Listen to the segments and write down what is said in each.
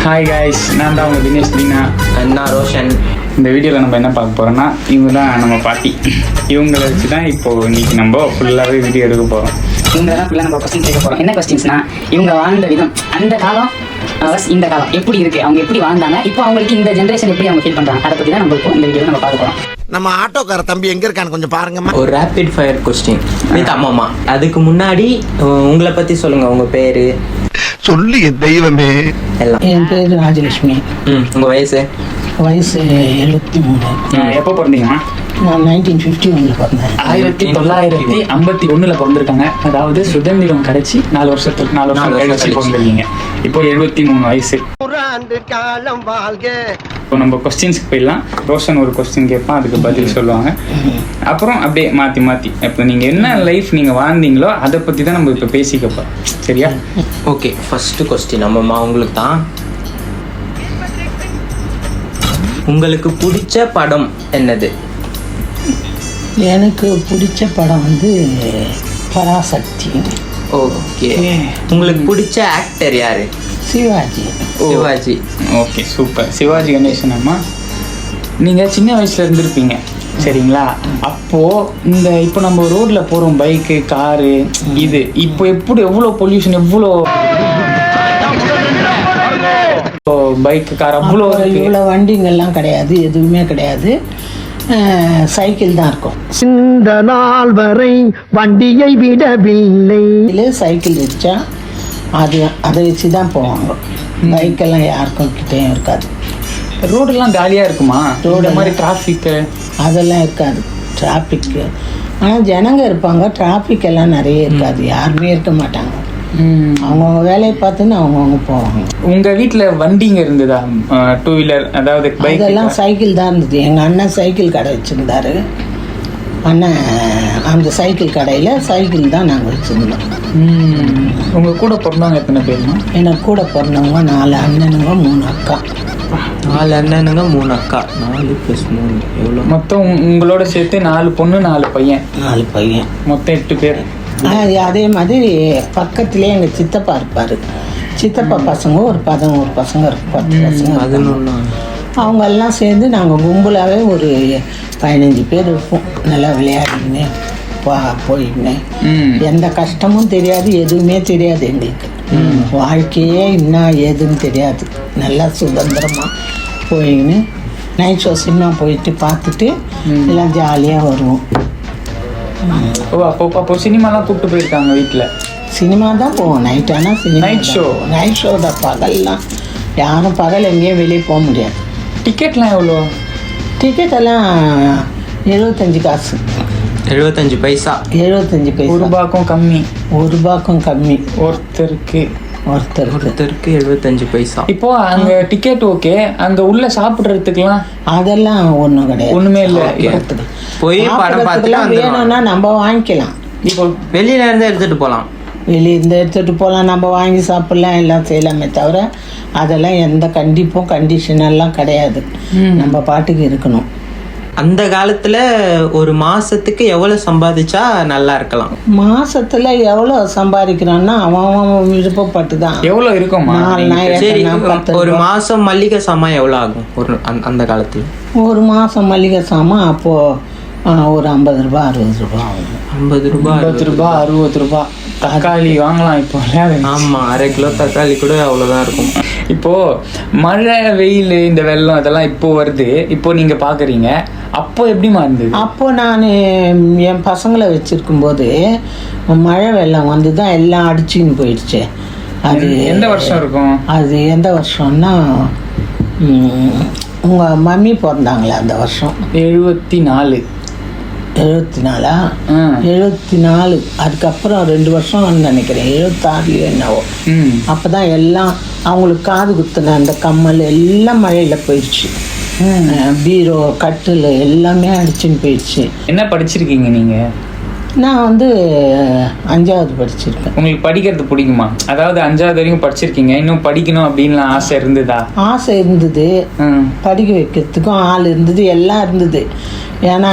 Hi guys, நான் தான் உங்கள் தினேஷ் தீனா. நான் ரோஷன். இந்த வீடியோவில் நம்ம என்ன பார்க்க போகிறோம்னா, இவங்க தான் நம்ம பாட்டி. இவங்களை வச்சு தான் இப்போது இன்றைக்கி நம்ம ஃபுல்லாகவே வீடியோ எடுக்க போகிறோம். இவங்க தான் ஃபுல்லாக நம்ம கொஸ்டின் கேட்க போகிறோம். என்ன கொஸ்டின்ஸ்னா, இவங்க வாழ்ந்த விதம், அந்த காலம் இந்த காலம் எப்படி இருக்குது, அவங்க எப்படி வாழ்ந்தாங்க, இப்போ அவங்களுக்கு இந்த ஜென்ரேஷன் எப்படி அவங்க ஃபீல் பண்ணுறாங்க, அதை பற்றி தான் நம்ம இப்போ இந்த வீடியோவில் நம்ம பார்க்க போகிறோம். நம்ம ஆட்டோக்கார தம்பி எங்க இருக்கான்னு கொஞ்சம் பாருங்கம்மா. ஒரு ரேபிட் ஃபயர் கொஸ்டின் வித் அம்மா. அதுக்கு முன்னாடி உங்களை பற்றி சொல்லுங்கள். உங்கள் பேர் சொல்லு என் தெய்வமே. எல்லாம். என் பேர் ராஜலட்சுமி. உங்கள் வயசு 73. எப்போ பிறந்தீங்கம்மா? நான் 1951 பிறந்தேன். 1951 பிறந்திருக்காங்க. அதாவது சுதந்திரம் கிடைச்சி 4 வருஷம் கழிச்சு பிறந்திருக்கீங்க. இப்போ 73 வயசு. காலம் வாழ்க. இப்போ நம்ம கொஸ்டின்ஸ்க்கு போயிடலாம். ரோஷன் ஒரு கொஸ்டின் கேட்பான், அதுக்கு பதில் சொல்லுவாங்க. அப்புறம் அப்படியே மாற்றி இப்போ நீங்கள் என்ன லைஃப் நீங்கள் வாழ்ந்தீங்களோ அதை பற்றி தான் நம்ம இப்போ பேசிக்கப்போம். சரியா? ஓகே, ஃபஸ்ட்டு கொஸ்டின் அம்மம்மா உங்களுக்கு தான். உங்களுக்கு பிடிச்ச படம் என்னது? எனக்கு பிடிச்ச படம் வந்து பராசக்தி. ஓகே. உங்களுக்கு பிடிச்ச ஆக்டர் யாரு? சிவாஜி. சிவாஜி. Okay, super. சிவாஜி கணேசன் அம்மா, நீங்கள் சின்ன வயசில் இருந்திருப்பீங்க சரிங்களா? அப்போது இப்போ நம்ம ரோட்டில் போகிறோம், பைக்கு காரு, இது இப்போ எவ்வளோ பொல்யூஷன், எவ்வளோ பைக்கு கார் அவ்வளோ இவ்வளோ வண்டிங்கெல்லாம் கிடையாது, எதுவுமே கிடையாது. சைக்கிள் தான் இருக்கும். இந்த நாள் வரை வண்டியை விடவில்லை. சைக்கிள் வச்சா அதை வச்சு தான் போவாங்க. பைக்கெல்லாம் யாருக்கும் கிட்டேயும் இருக்காது. ரோடெல்லாம் காலியாக இருக்குமா? ரோடு மாதிரி டிராஃபிக்கு அதெல்லாம் இருக்காது. டிராஃபிக்கு ஆனால் ஜனங்க இருப்பாங்க, டிராஃபிக் எல்லாம் நிறைய இருக்காது. யாருமே இருக்க மாட்டாங்க. அவங்கவுங்க வேலையை பார்த்துன்னு அவங்கவுங்க போவாங்க. உங்கள் வீட்டில் வண்டிங்க இருந்ததா? 2 வீலர், அதாவது பைக்? அதெல்லாம் சைக்கிள் தான் இருந்தது. எங்கள் அண்ணன் சைக்கிள் கடை வச்சுருந்தாரு. அண்ணன் அந்த சைக்கிள் கடையில் சைக்கிள் தான் நாங்கள் வச்சுருந்தோம். உங்கள் கூட பிறந்தவங்க எத்தனை பேருமா? எனக்கு கூட பிறந்தவங்க 4 அண்ணனுங்க 3 அக்கா. 4 அண்ணனுங்க 3 அக்கா. 4 + 3 எவ்வளோ? மொத்தம் உங்களோட சேர்த்து 4 பொண்ணு 4 பையன். 4 பையன். மொத்தம் 8 பேர். அதே மாதிரி பக்கத்துலேயே எங்கள் சித்தப்பா இருப்பார். சித்தப்பா பசங்க ஒரு 11 பசங்க இருக்கும், 10 பசங்க. 11. அவங்கெல்லாம் சேர்ந்து நாங்கள் கும்பலாகவே ஒரு 15 பேர் இருப்போம். நல்லா விளையாடின்னு போயின்னு எந்த கஷ்டமும் தெரியாது, எதுவுமே தெரியாது எங்களுக்கு. வாழ்க்கையே இன்னும் எதுவும் தெரியாது. நல்லா சுதந்திரமாக போயின்னு நைட் ஷோ சினிமா போயிட்டு பார்த்துட்டு எல்லாம் ஜாலியாக வருவோம். அப்போ சினிமாலாம் கூப்பிட்டு போயிருக்காங்க வீட்டில்? சினிமா தான் போவோம். நைட் ஆனால் சினிமா. நைட் ஷோ தான். பகல்லாம் யாரும் பகல் எங்கேயும் வெளியே போக முடியாது. டிக்கெட்லாம் எவ்வளோ? டிக்கெட் எல்லாம் 75 காசு. 75 பைசா. 75 பைசா. ₹1 கம்மி. ₹1 கம்மி ஒருத்தருக்கு 75 பைசா. இப்போ அங்க டிக்கெட் ஓகே, அங்க உள்ள சாப்பிடுறதுக்குலாம் அதெல்லாம் ஒன்றும் கிடையாது. ஒண்ணுமே இல்லை. போய் படம் பார்த்துலாம் வேணும்னா நம்ம வாங்கிக்கலாம். இப்போ வெளியில இருந்து எடுத்துட்டு போகலாம். வெளியிருந்து எடுத்துகிட்டு போகலாம், நம்ம வாங்கி சாப்பிட்லாம், எல்லாம் செய்யலாமே தவிர அதெல்லாம் எந்த கண்டிஷனெல்லாம் கிடையாது. நம்ம பாட்டுக்கு இருக்கணும். அந்த காலத்தில் ஒரு மாதத்துக்கு எவ்வளோ சம்பாதிச்சா நல்லா இருக்கலாம்? மாசத்துல எவ்வளோ சம்பாதிக்கிறான்னா அவன் விருப்பப்பட்டு தான். எவ்வளோ இருக்குமா? சரி, ஒரு மாதம் மல்லிகை சாமான் எவ்வளோ ஆகும் அந்த காலத்தில்? ஒரு மாதம் மல்லிகை சாமான் அப்போது ஒரு ₹50 ₹60 ஆகும். ₹50 ₹60 தக்காளி வாங்கலாம் இப்போ. ஆமாம், ½ கிலோ தக்காளி கூட அவ்வளோதான் இருக்கும். இப்போது மழை வெயில் இந்த வெள்ளம் இதெல்லாம் இப்போ வருது, இப்போ நீங்கள் பார்க்குறீங்க. அப்போ எப்படிமா இருந்தது? அப்போ நான் என் பசங்களை வச்சுருக்கும்போது மழை வெள்ளம் வந்து தான் எல்லாம் அடிச்சுன்னு போயிடுச்சு. அது எந்த வருஷம் இருக்கும்? அது எந்த வருஷம்னா உங்கள் மம்மி பிறந்தாங்களே அந்த வருஷம் 74. 74. 74. அதுக்கப்புறம் 2 வருஷம் நினைக்கிறேன், 76 என்னவோ. அப்போ தான் எல்லாம் அவங்களுக்கு காது குத்துன அந்த கம்மல் எல்லாம் மழையில் போயிடுச்சு. பீரோ கட்டில் எல்லாமே அடிச்சுன்னு போயிடுச்சு. என்ன படிச்சிருக்கீங்க நீங்கள்? நான் வந்து 5வது படிச்சிருக்கேன். உங்களுக்கு படிக்கிறது பிடிக்குமா? அதாவது 5வது வரைக்கும் படிச்சிருக்கீங்க, இன்னும் படிக்கணும் அப்படின்லாம் ஆசை இருந்ததா? ஆசை இருந்தது, படிக்க வைக்கிறதுக்கும் ஆள் இருந்தது, எல்லாம் இருந்தது. ஏன்னா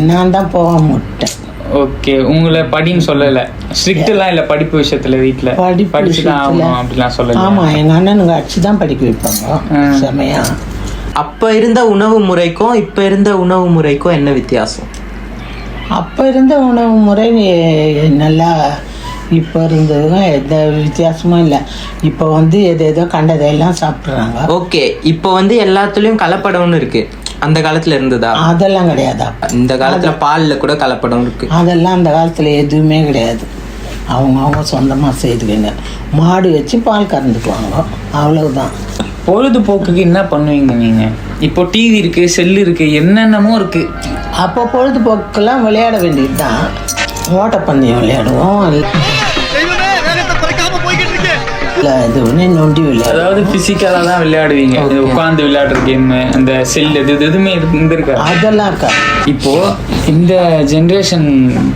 நான் தான் போக மாட்டேன். ஓகே, உங்களை படின்னு சொல்லல, ஸ்ட்ரிக்ட்லாம் இல்ல படிப்பு விஷயத்துல வீட்ல படிப்பு படிச்சுதான் விஷயத்துல ஆகணும் அப்படிலாம் சொல்லல? ஆமா, எங்க அண்ணனுங்க அடிச்சு தான் படிக்க வைப்பாங்க செமையா. அப்ப இருந்த உணவு முறைக்கும் இப்ப இருந்த உணவு முறைக்கும் என்ன வித்தியாசம்? அப்போ இருந்த உணவு முறை நல்லா, இப்போ இருந்ததும் எந்த வித்தியாசமும் இல்லை. இப்போ வந்து எதோ கண்டதையெல்லாம் சாப்பிட்றாங்க. ஓகே, இப்போ வந்து எல்லாத்துலயும் கலப்படம்னு இருக்கு. அந்த காலத்துல இருந்ததா? அதெல்லாம் கிடையாது. இந்த காலத்துல பால்ல கூட கலப்படம் இருக்கு. அதெல்லாம் அந்த காலத்தில் எதுவுமே கிடையாது. அவங்க சொந்தமாக செய்துக்குங்க. மாடு வச்சு பால் கறந்துக்குவாங்க, அவ்வளவுதான். பொழுதுபோக்குக்கு என்ன பண்ணுவீங்க நீங்க? இப்போ டிவி இருக்கு, செல்லு இருக்கு, என்னென்னமோ இருக்கு. அப்போ பொழுதுபோக்கெல்லாம் விளையாட வேண்டியது தான். ஓட்டப்பந்தயம் விளையாடுவோம், இல்லை இது ஒன்று நொண்டி விளையாடுவோம். அதாவது பிசிக்கலா தான் விளையாடுவீங்க, உட்கார்ந்து விளையாடுற கேம், அந்த செல் எதுவுமே இருந்திருக்காது. அதெல்லாம் இருக்கா. இப்போ இந்த ஜென்ரேஷன்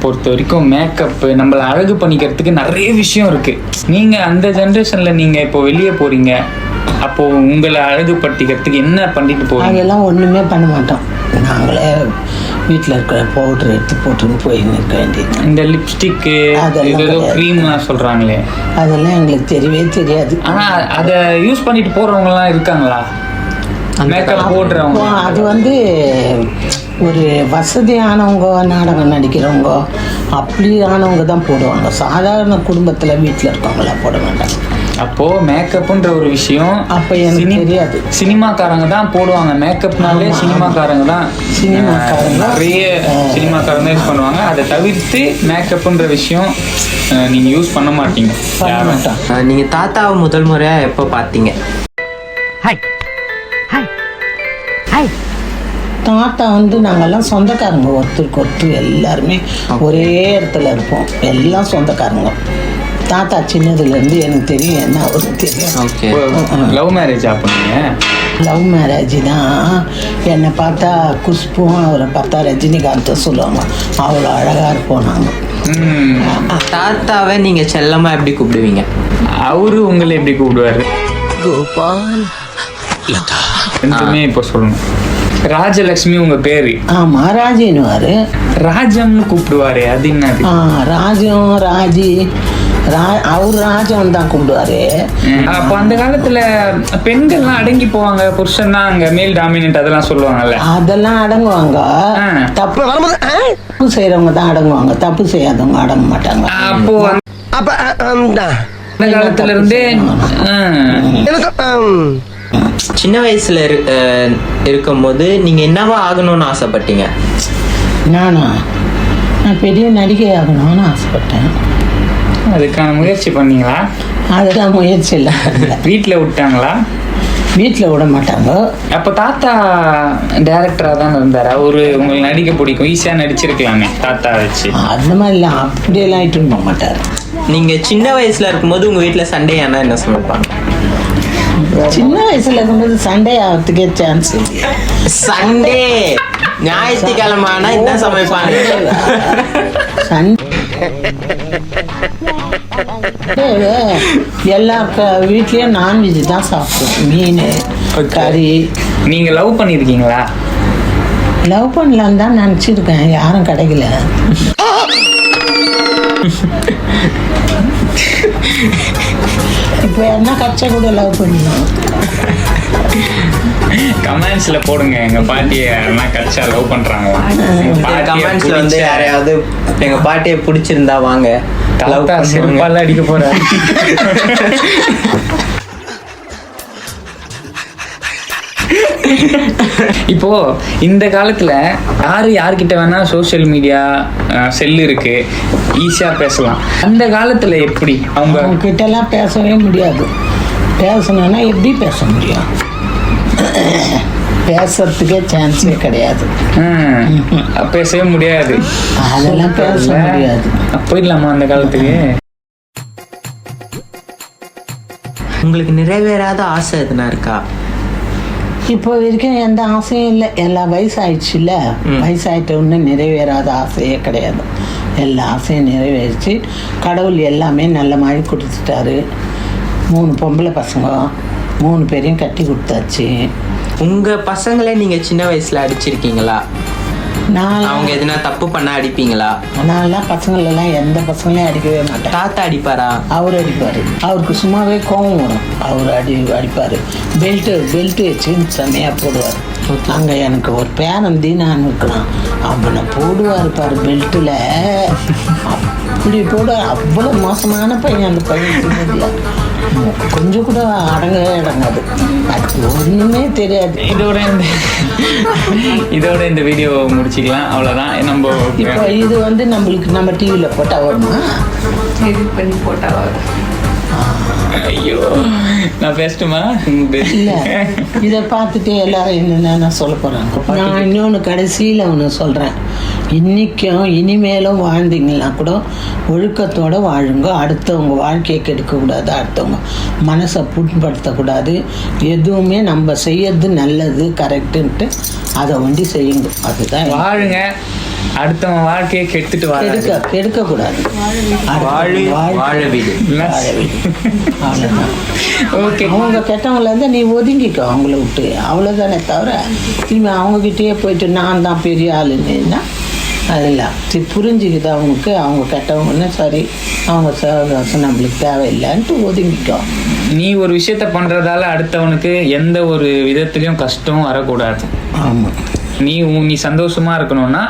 பொறுத்த வரைக்கும் மேக்கப் நம்மளை அழகு பண்ணிக்கிறதுக்கு நிறைய விஷயம் இருக்கு. நீங்க அந்த ஜென்ரேஷன்ல நீங்க இப்போ வெளியே போறீங்க, அப்போ உங்களை அழகுபடுத்திக்கிறதுக்கு என்ன பண்ணிட்டு போவீங்க? அதெல்லாம் ஒன்றுமே பண்ண மாட்டோம். நாங்களே வீட்டில் இருக்கிற பவுடர் எடுத்து போட்டுன்னு போய் நிற்க வேண்டியது. இந்த லிப்ஸ்டிக்கு ஏதோ க்ரீம்லாம் சொல்றாங்களே, அதெல்லாம் எங்களுக்கு தெரியவே தெரியாது. ஆனா அதை யூஸ் பண்ணிட்டு போறவங்கலாம் இருக்காங்களா, மேக்கப் போடுறவங்க? அது வந்து ஒரு வசதியானவங்க, நாடகம் நடிக்கிறவங்க அப்படியானவங்க தான் போடுவாங்க. சாதாரண குடும்பத்தில் வீட்டில் இருக்கவங்களாம் போட மாட்டாங்க. அப்போ மேக்கப்ன்ற ஒரு விஷயம் அப்போ எனக்கு தெரியாது. சினிமாக்காரங்க தான் போடுவாங்க மேக்கப்னாலே. சினிமாக்காரங்க தான் நிறைய சினிமாக்காரங்க யூஸ் பண்ணுவாங்க. அதை தவிர்த்து மேக்கப்ன்ற விஷயம் நீங்க யூஸ் பண்ண மாட்டீங்க. நீங்க தாத்தாவை முதல் முறையா எப்போ பார்த்தீங்க? தாத்தா வந்து நாங்கெல்லாம் சொந்தக்காரங்க, ஒருத்தருக்கு ஒருத்தர் எல்லாருமே ஒரே இடத்துல இருப்போம், எல்லாம் சொந்தக்காரங்க. தாத்தா சின்னதுலேருந்து எனக்கு தெரியும், என்ன அவருக்கு தெரியும். ஓகே, லவ் மேரேஜ் பண்ணுங்க? லவ் மேரேஜ் தான். என்னை பார்த்தா குஷ்பும், அவரை பார்த்தா ரஜினிகாந்தை சொல்லுவாங்க. அவ்வளோ அழகாக இருப்போம் நாங்கள். தாத்தாவை நீங்க செல்லமா எப்படி கூப்பிடுவீங்க? அவரு உங்களை எப்படி கூப்பிடுவாரு? கோபால். ரெண்டுமே இப்போ சொல்லணும். ராஜலட்சுமி உங்க பேரு? ஆமா, ராஜின்னுவாரு. ராஜம்னு கூப்பிடுவாரு, அது என்னது? ராஜம், ராஜி, அவர் ராஜம் தான் கூப்பிடுவாரு. அப்ப அந்த காலத்துல பெண்கள்லாம் அடங்கி போவாங்க, புருஷன் தான் அங்க மேல் டாமினன்ட் அதெல்லாம் சொல்லுவாங்கல்ல? அதெல்லாம் அடங்குவாங்க. தப்பு செய்யறவங்க தான் அடங்குவாங்க, தப்பு செய்யாதவங்க அடங்க மாட்டாங்க. அப்போ அந்த காலத்துல இருந்தே சின்ன வயசுல இருக்கும்போது நீங்க என்னவா ஆகணும்னு ஆசைப்பட்டீங்க? நான் பெரிய நடிகை ஆகணும்னு ஆசைப்பட்டேன். அதுக்கான முயற்சி பண்ணீங்களா? அதெல்லாம் முயற்சி இல்லை. வீட்டில் விட்டாங்களா? வீட்டில் விட மாட்டாங்க. அப்போ தாத்தா டைரக்டராக தான் இருந்தார். அவரு உங்களுக்கு நடிக்க பிடிக்கும், ஈஸியாக நடிச்சிருக்கலாமே தாத்தா வச்சு. அந்த மாதிரிலாம் அப்படியெல்லாம் இட்டுன்னு போக மாட்டார். நீங்க சின்ன வயசுல இருக்கும்போது உங்க வீட்டில் சண்டே ஆனா என்ன சமைப்பாங்க? சின்ன வயசுல இருக்கும்போது சண்டே ஆகிறதுக்கே சான்ஸ் இல்லை. சண்டே ஞாயிற்றுக்கிழமை ஆனா என்ன சமைப்பாங்க? எல்லா வீட்லயும் நான்வெஜ் தான் சாப்பிடுவோம், மீன், கறி. நீங்க லவ் பண்ணிருக்கீங்களா? லவ் பண்ணலான்னு தான் நினச்சிருக்கேன், யாரும் கிடைக்கல. இப்போ என்ன கச்சை கூட லவ் பண்ணலாம். கமெண்ட்ஸ்ல போடுங்க, எங்க பாட்டியை யாருன்னா கச்சா லவ் பண்றாங்களா? கமெண்ட்ஸ்ல வந்து யாரையாவது எங்க பாட்டியை பிடிச்சிருந்தா வாங்க, தாத்தா செருப்பால அடிக்க போறாரு. இப்போ இந்த காலத்துல யாருக்கிட்ட வேணா சோசியல் மீடியா, செல்லு இருக்கு, ஈஸியா பேசலாம். அந்த காலத்துல எப்படி அவங்க கிட்ட எல்லாம் பேசவே முடியாது. பேசணும்னா எப்படி பேச முடியும்? பேசுறதுக்கே சான்ஸே கிடையாது. பேசவே முடியாது. அதெல்லாம் பேச முடியாது. போயிடலாமா அந்த காலத்துக்கு? உங்களுக்கு நிறைவேறாத ஆசை எதுனா இருக்கா? இப்போ வரைக்கும் எந்த ஆசையும் இல்லை. எல்லாம் வயசாயிடுச்சுல்ல, வயசாயிட்ட ஒன்று நிறைவேறாத ஆசையே கிடையாது. எல்லா ஆசையும் நிறைவேறிச்சு. கடவுள் எல்லாமே நல்ல மாதிரி கொடுத்துட்டாரு. 3 பொம்பளை பசங்க, 3 பேரையும் கட்டி கொடுத்தாச்சு. உங்க பசங்களை நீங்க சின்ன வயசுல அடிச்சிருக்கீங்களா? நான் அவங்க எதுனா தப்பு பண்ணா அடிப்பீங்களா? நான்லாம் பசங்களெல்லாம் எந்த பசங்களையும் அடிக்கவே மாட்டேன். தாத்தா அடிப்பாரா? அவர் அடிப்பார். அவருக்கு சும்மாவே கோவம் வரும். அவர் அடிப்பார். பெல்ட்டு வச்சு செம்மையாக போடுவார். அங்கே எனக்கு ஒரு பேரன் தீனான்னு இருக்கிறான். அவனை போடுவார் பாரு பெல்ட்டில். அப்படி போடுவார். அவ்வளோ மோசமான பையன் அந்த பையன். சின்னதில் கொஞ்சம் கூட அடங்கவே அடங்காது. அது ஒன்றுமே தெரியாது. இதோட இந்த வீடியோ முடிச்சுக்கலாம். அவ்வளோதான். நம்ம இப்போ இது வந்து நம்மளுக்கு நம்ம டிவியில் போட்டால் வருமா? எடிட் பண்ணி போட்டா வரும். ஐயோ, நான் பேசட்டுமா? இல்லை, இதை பார்த்துட்டு எல்லாரும் என்னென்ன நான் சொல்ல போகிறாங்க. நான் இன்னொன்று கடைசியில் ஒன்று சொல்கிறேன். இன்றைக்கும் இனிமேலும் வாழ்ந்தீங்கன்னா கூட ஒழுக்கத்தோடு வாழுங்க. அடுத்தவங்க வாழ்க்கையை கெடுக்கக்கூடாது. அடுத்தவங்க மனசை புண்படுத்தக்கூடாது. எதுவுமே நம்ம செய்யறது நல்லது கரெக்டுன்ட்டு அதை ஒண்டி செய்யுங்க. அதுதான் வாழுங்க. அடுத்தவன் வாழ்க்கையை கெடுத்துட்டு கெடுக்கக்கூடாது. வாழ வீடு. அவ்வளோதான். ஓகே, அவங்க கெட்டவங்கள இருந்தால் நீ ஒதுங்கிக்கோ அவங்கள விட்டு. அவ்வளோதானே தவிர திரும்பி அவங்கக்கிட்டேயே போயிட்டு நான் தான் பெரிய ஆளுன்னா அதெல்லாம் புரிஞ்சுக்குது அவங்களுக்கு. அவங்க கெட்டவங்கன்னா சரி, அவங்க சவகாசம் நம்மளுக்கு தேவையில்லைன்ட்டு ஒதுங்கிக்கோ. நீ ஒரு விஷயத்த பண்றதால அடுத்தவனுக்கு எந்த ஒரு விதத்துலயும் கஷ்டம் வரக்கூடாது. ஆமாம். நீ சந்தோஷமா இருக்கணும்னா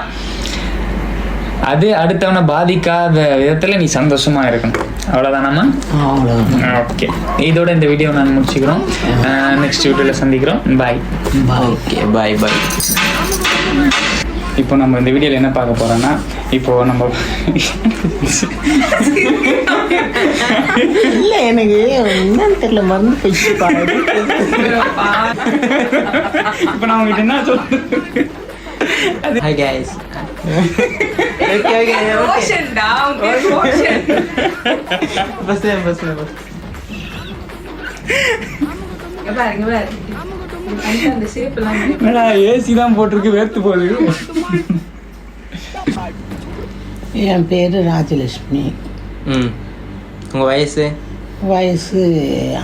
அது அடுத்தவனை பாதிக்காத விதத்துல நீ சந்தோஷமா இருக்கணும். அவ்வளோதானம்மா? அவ்வளோதான். ஓகே, இதோட இந்த வீடியோ நான் முடிச்சுக்கிறோம். நெக்ஸ்ட் வீடியோவில் சந்திக்கிறோம். பாய். ஓகே, பாய் பாய். இப்போ நம்ம இந்த வீடியோவில் என்ன பார்க்க போறோம்னா, இப்போ நம்ம இல்லை எனக்கு என்னன்னு தெரியல, மருந்து போயிடுச்சு பாரு. இப்போ நான் உங்ககிட்ட என்ன சொல்றது? Hi guys. Motion down, get motion. Bus. இங்க பாரு. அந்த shape எல்லாம் என்னடா ஏசி தான் போட்டிருக்கு, வேர்த்து போகுது. என் பேர் ராஜலட்சுமி. உங்க வயசு? வயசு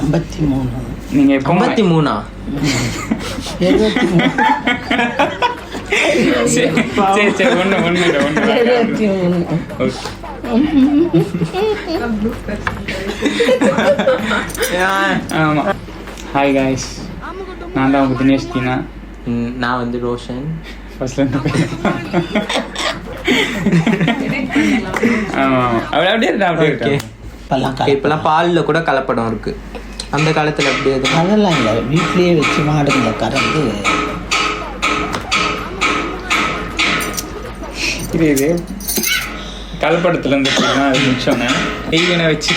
53. நீங்க எப்போ 53? 73. சரி ஒன்று 73. ஆமாம். ஹாய் காய்ஸ், நான் தான் உங்கள் தினேஷ் தீனா. நான் வந்து ரோஷன். ஃபர்ஸ்ட்லேருந்து ஆமாம், அப்படியே ஓகே. இப்பெல்லாம் பாலில் கூட கலப்படம் இருக்கு. அந்த காலத்தில் அப்படி எதுவும் அதெல்லாம் இல்லை. வீட்லேயே வச்சு மாடுங்களை கறந்து இது கலப்படத்துல இருந்து அது மிச்சோன்னு ஈவனை வச்சு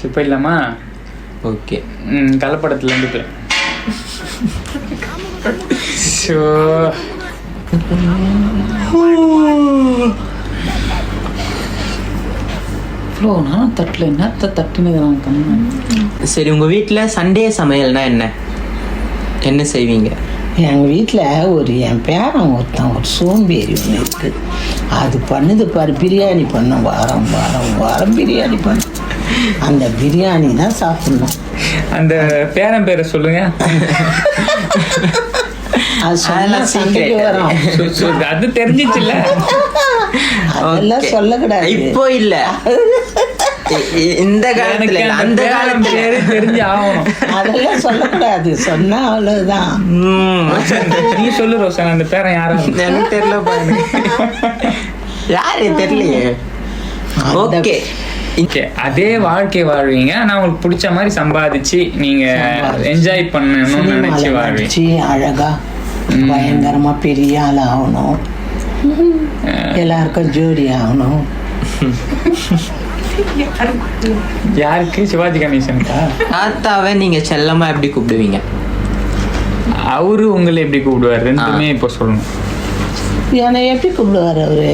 இப்போ இல்லாமா? ஓகே. கலப்படத்துல இருந்து ஸோ இவ்வளோ நானும் தட்டில் என்னத்த தட்டுன்னு. சரி, உங்கள் வீட்டில் சண்டே சமையல்னா என்ன செய்வீங்க? எங்கள் வீட்டில் என் பேரன் ஒருத்தன் ஒரு சோம்பேறி ஒன்று இருக்குது. அது பண்ணுது பாரு, பிரியாணி பண்ணோம். வாரம் பிரியாணி பண்ணோம். அந்த பிரியாணி தான் சாப்பிட்ணும். அந்த பேரன் பேரை சொல்லுங்க. அது சொல்லலாம், சண்டைக்கு வரும். அது தெரிஞ்சிச்சுல்ல, அதெல்லாம் சொல்லக்கூடாது. இப்போ இல்ல, இந்த காலத்துல அந்த காலத்துல தெரிஞ்சு ஆகணும். அதெல்லாம் சொல்லக்கூடாது. சொன்னா அவ்வளவுதான். நீ சொல்லு ரோஷன், அந்த பேரன் யாரும் எனக்கு தெரியல பாருங்க. யாரு தெரியலையே. ஓகே, அதே வாழ்க்கை வாழ்வீங்க. ஆனா உங்களுக்கு பிடிச்ச மாதிரி சம்பாதிச்சு நீங்க என்ஜாய் பண்ணணும்னு நினைச்சு வாழ்வீங்க. அழகா பயங்கரமா பெரிய ஆள் ஆகணும். எல்லாருக்கும் ஜோடி ஆகணும். யாருக்கு? சிவாஜி கணேசனுக்கா? தாத்தாவை நீங்க செல்லமா எப்படி கூப்பிடுவீங்க? அவரு உங்களை எப்படி கூப்பிடுவாரு? ரெண்டுமே இப்போ சொல்லணும். என்னை எப்படி கூப்பிடுவாரு அவரு?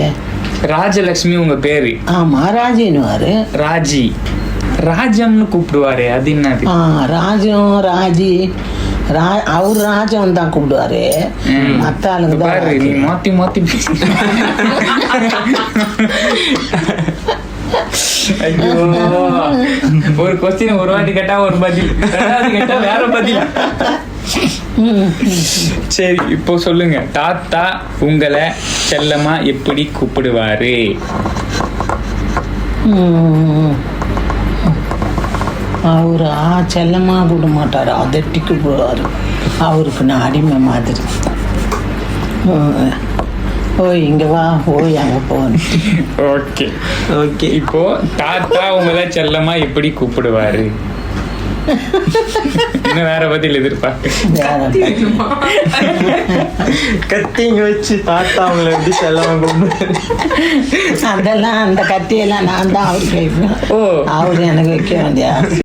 ராஜலட்சுமி உங்க பேரு? ஆமா, ராஜின்னுவாரு. ராஜி, ராஜம்னு கூப்பிடுவாரு. அது என்னது? ராஜம், ராஜி. அவர் ராஜம் தான் கூப்பிடுவாரு. மத்த ஆளுங்க பாரு, நீ மாத்தி மாத்தி ஐயோ, ஒரு கொஸ்டின் ஒரு வாட்டி கேட்டா ஒரு பதில், ரெண்டாவது கேட்டா வேற பதில். சரி, இப்போ சொல்லுங்க, தாத்தா உங்களை செல்லமா எப்படி கூப்பிடுவாரு? அவர் செல்லமா கூட மாட்டார், அதட்டி கூப்பிடுவார். அவருக்கு நான் அடிமை மாதிரி. ஓய் இங்கே வா, ஓய் அங்கே போகணும். Okay okay. இப்போ தாத்தா உங்களை செல்லமா எப்படி கூப்பிடுவாரு? இன்னும் வேற பதில் எதிர்பார்க்க. கத்திங்க வச்சு தாத்தா அவங்கள எப்படி செல்லமா கூப்பிடுவாரு? அதெல்லாம் அந்த கத்தியெல்லாம் நான் தான் அவருக்கு வைப்பேன். ஓ. அவர் எனக்கு வைக்க வேண்டிய